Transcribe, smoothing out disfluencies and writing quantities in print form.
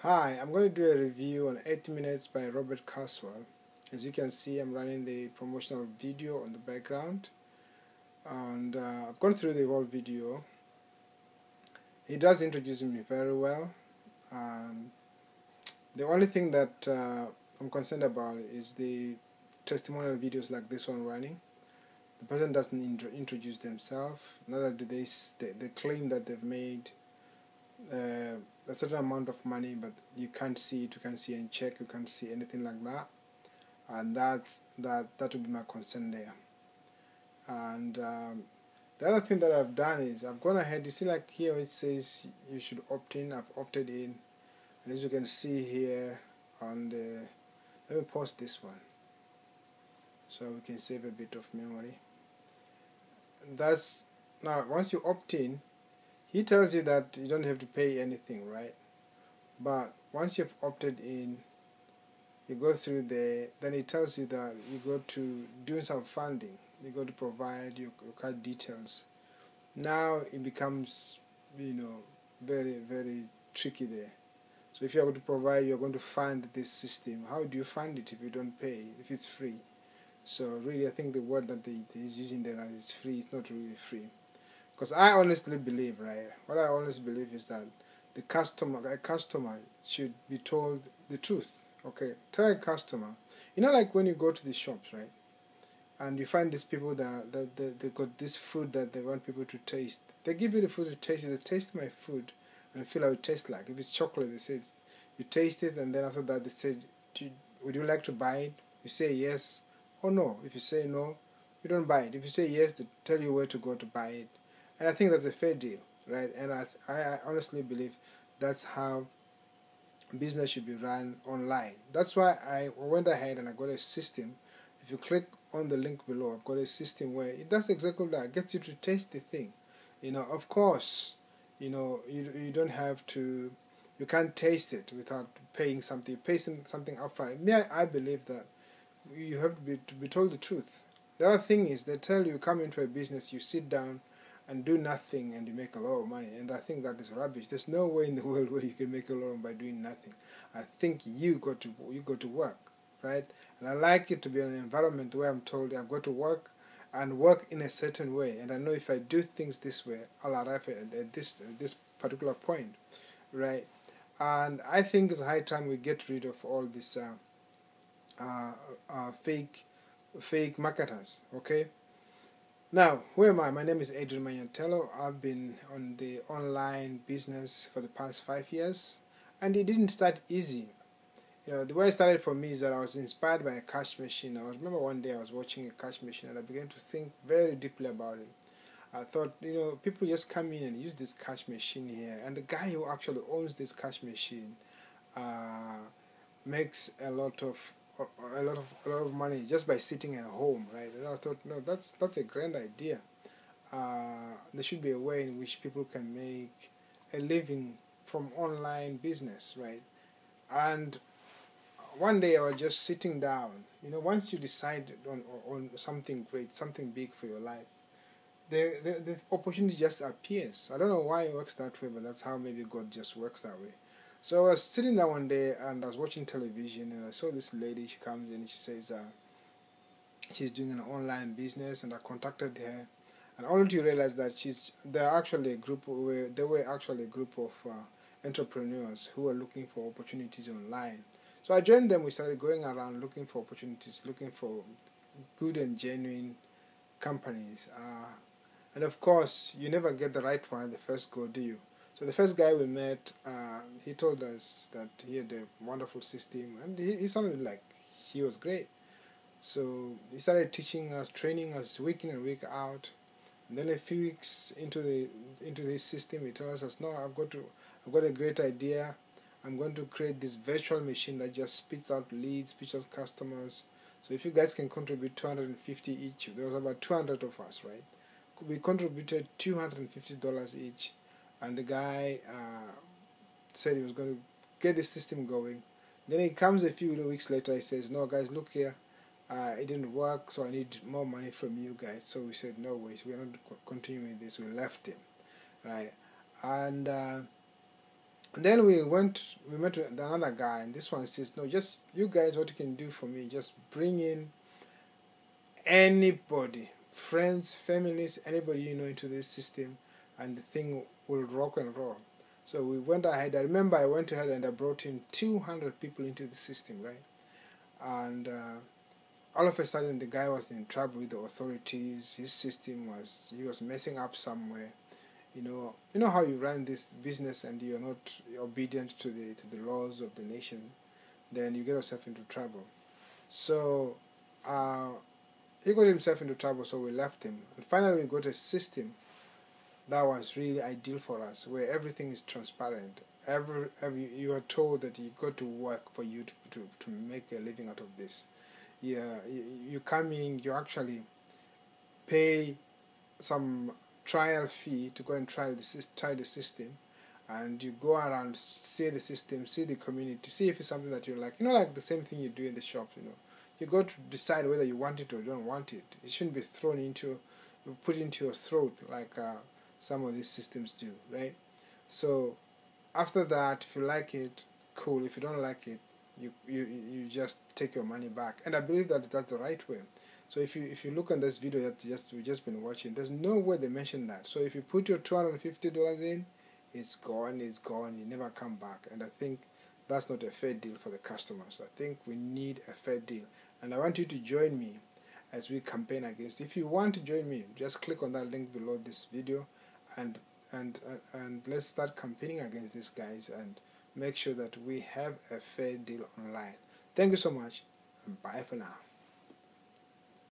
Hi, I'm going to do a review on 80 Minutes by Robert Carswell. As you can see, I'm running the promotional video on the background, and I've gone through the whole video. He does introduce me very well. Um, the only thing that I'm concerned about is the testimonial videos like this one running. The person doesn't introduce themselves, neither do they claim that they've made a certain amount of money, but you can't see it, you can't see any check, you can't see anything like that. And that would be my concern there. And the other thing that I've done is I've gone ahead. You see, like here it says you should opt in. I've opted in, and as you can see here on the, let me pause this one so we can save a bit of memory. That's now once you opt in, he tells you that you don't have to pay anything, right? But once you've opted in, you go through there, then it tells you that you go to doing some funding, you go to provide your card details. Now it becomes, very, very tricky there. So if you're going to provide, you're going to fund this system. How do you fund it if you don't pay, if it's free? So really, I think the word that he's using there, that it's free, it's not really free. Because I honestly believe, right, what I honestly believe is that a customer should be told the truth. Okay, tell a customer, like when you go to the shops, right, and you find these people that they got this food that they want people to taste. They give you the food to taste. They taste my food and feel how it tastes like. If it's chocolate, they say you taste it, and then after that they say, would you like to buy it? You say yes or no. If you say no, you don't buy it. If you say yes, they tell you where to go to buy it. And I think that's a fair deal, right? And I honestly believe that's how business should be run online. That's why I went ahead and I got a system. If you click on the link below, I've got a system where it does exactly that. It gets you to taste the thing. Of course, you don't have to, you can't taste it without paying something. Pay something upfront. Me, I believe that you have to be told the truth. The other thing is they tell you come into a business, you sit down and do nothing and you make a lot of money, and I think that is rubbish. There's no way in the world where you can make a lot by doing nothing. I think you got to work, right? And I like it to be an environment where I'm told I've got to work and work in a certain way, and I know if I do things this way, I'll arrive at this particular point, right? And I think it's high time we get rid of all this uh, fake marketers. Okay. Now, who am I? My name is Adrian Mayantello. I've been on the online business for the past 5 years, and it didn't start easy. The way it started for me is that I was inspired by a cash machine. I remember one day I was watching a cash machine, and I began to think very deeply about it. I thought, people just come in and use this cash machine here, and the guy who actually owns this cash machine uh, makes a lot of money just by sitting at home, right? And I thought, no, that's a grand idea. There should be a way in which people can make a living from online business, right? And one day I was just sitting down. Once you decide on something great, something big for your life, the opportunity just appears. I don't know why it works that way, but that's how maybe God just works that way. So I was sitting there one day and I was watching television and I saw this lady. She comes in and she says she's doing an online business, and I contacted her, and only to realize that they were actually a group of entrepreneurs who were looking for opportunities online. So I joined them. We started going around looking for opportunities, looking for good and genuine companies. And of course, you never get the right one at the first go, do you? So the first guy we met, he told us that he had a wonderful system, and he sounded like he was great. So he started teaching us, training us week in and week out. And then a few weeks into this system, he tells us, "No, I've got a great idea. I'm going to create this virtual machine that just spits out leads, spits out customers. So if you guys can contribute 250 each, there was about 200 of us, right? We contributed $250 each, and the guy said he was going to get the system going. Then he comes a few weeks later. He says, "No, guys, look here. It didn't work, so I need more money from you guys." So we said, "No ways, we're not continuing this." We left him, right? And And then we met with another guy, and this one says, no, just you guys, what you can do for me, just bring in anybody, friends, families, anybody you know into this system, and the thing will rock and roll. So we went ahead. I remember I went ahead and I brought in 200 people into the system, right? And all of a sudden, the guy was in trouble with the authorities. His system he was messing up somewhere. You know how you run this business and you're not obedient to the laws of the nation, then you get yourself into trouble. So uh, he got himself into trouble, so we left him. And finally, we got a system that was really ideal for us, where everything is transparent. Every you are told that you got to work for you to make a living out of this. Yeah, you come in, you actually pay some trial fee to go and try the system, and you go around, see the system, see the community, see if it's something that you like. Like the same thing you do in the shop. You got to decide whether you want it or don't want it. It shouldn't be put into your throat like some of these systems do, right? So after that, if you like it, cool. If you don't like it, you just take your money back. And I believe that that's the right way. So if you look on this video that we just been watching, there's no way they mention that. So if you put your $250 in, it's gone, it's gone. You never come back. And I think that's not a fair deal for the customers. I think we need a fair deal. And I want you to join me as we campaign against. If you want to join me, just click on that link below this video, and and let's start campaigning against these guys and make sure that we have a fair deal online. Thank you so much, and bye for now.